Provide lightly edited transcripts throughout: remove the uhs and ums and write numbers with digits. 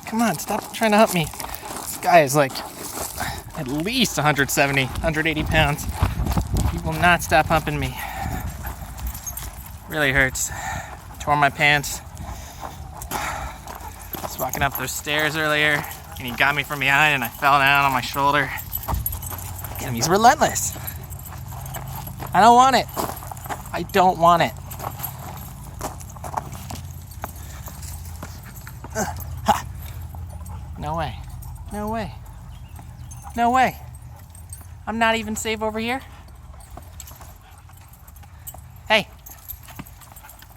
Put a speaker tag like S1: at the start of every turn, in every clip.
S1: Come on, stop trying to hump me. This guy is like at least 170, 180 pounds. He will not stop humping me. Really hurts. Tore my pants. I was walking up those stairs earlier and he got me from behind and I fell down on my shoulder. Look at him, he's relentless. I don't want it. I don't want it. Ha. No way. No way. No way. I'm not even safe over here. Hey.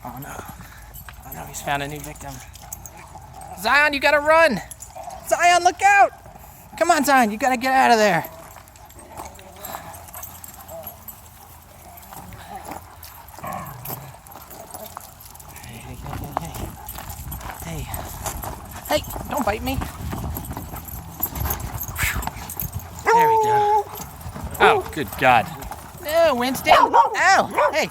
S1: Oh no. Oh no, he's found a new victim. Zion, you gotta run. Zion, look out. Come on, Zion, you gotta get out of there. Hey, don't bite me. There we go. Oh, good God. No, Winston. Ow, hey.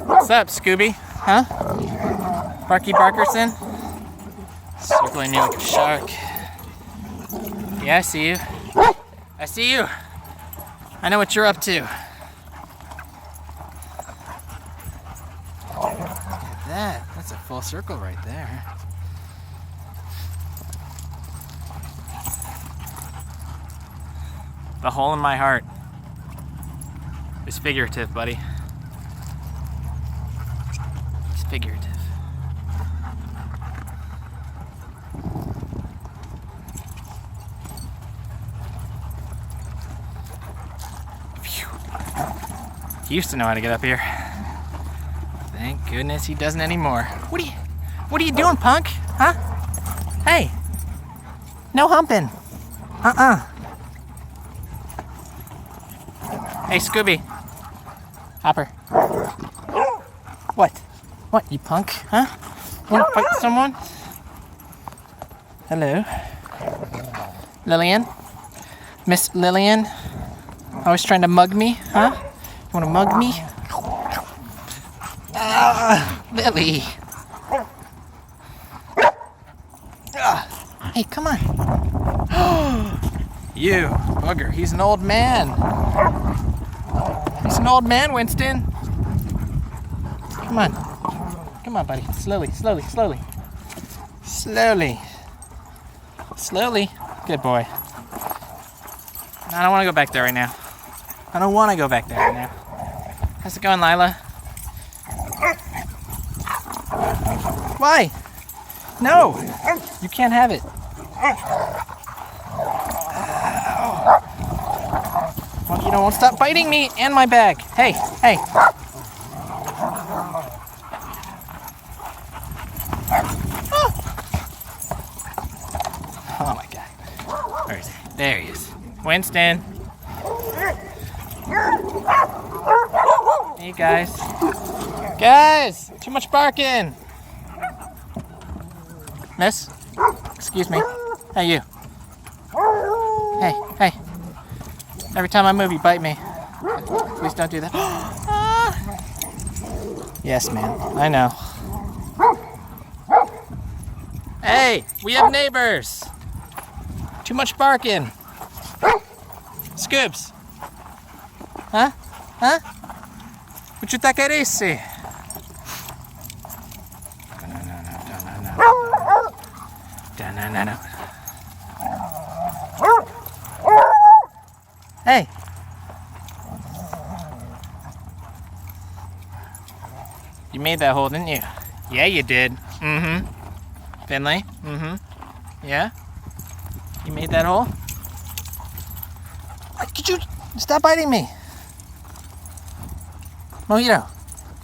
S1: What's up, Scooby? Huh? Barky Barkerson? Circling me like a shark. Yeah, I see you. I see you. I know what you're up to. That's a full circle right there. The hole in my heart is figurative, buddy. It's figurative. Phew. He used to know how to get up here. Thank goodness he doesn't anymore. What are you doing, punk? Huh? Hey. No humping. Hey, Scooby. Hopper. What? What, you punk? Huh? Wanna fight someone? Hello. Lillian? Miss Lillian? Always trying to mug me? Huh? You wanna mug me? Lily. Hey, come on. You, bugger, he's an old man. He's an old man, Winston. Come on. Come on, buddy. Slowly, slowly, slowly. Slowly. Slowly. Good boy. I don't want to go back there right now. I don't want to go back there right now. How's it going, Lila? Why? No! You can't have it. Well, you don't stop biting me and my bag. Hey, hey. Oh my God. Where is he? There he is. Winston. Hey guys. Guys, too much barking. Miss? Excuse me. Hey, you. Hey, hey. Every time I move, you bite me. Please don't do that. Yes, ma'am. I know. Hey, we have neighbors. Too much barking. Scoobs. Huh? Huh? What you think it is? No. Hey. You made that hole, didn't you? Yeah, you did. Mm-hmm. Finley? Mm-hmm. Yeah? You made that hole? Could you stop biting me? Mojito,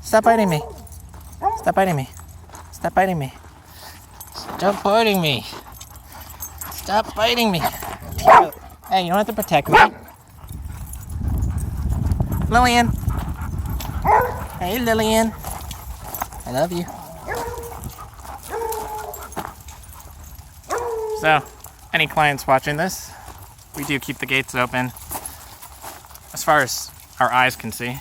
S1: stop biting me. Stop biting me. Stop biting me. Stop biting me. Stop biting me. Hey, you don't have to protect me. Lillian. Hey, Lillian. I love you. So, any clients watching this, we do keep the gates open as far as our eyes can see.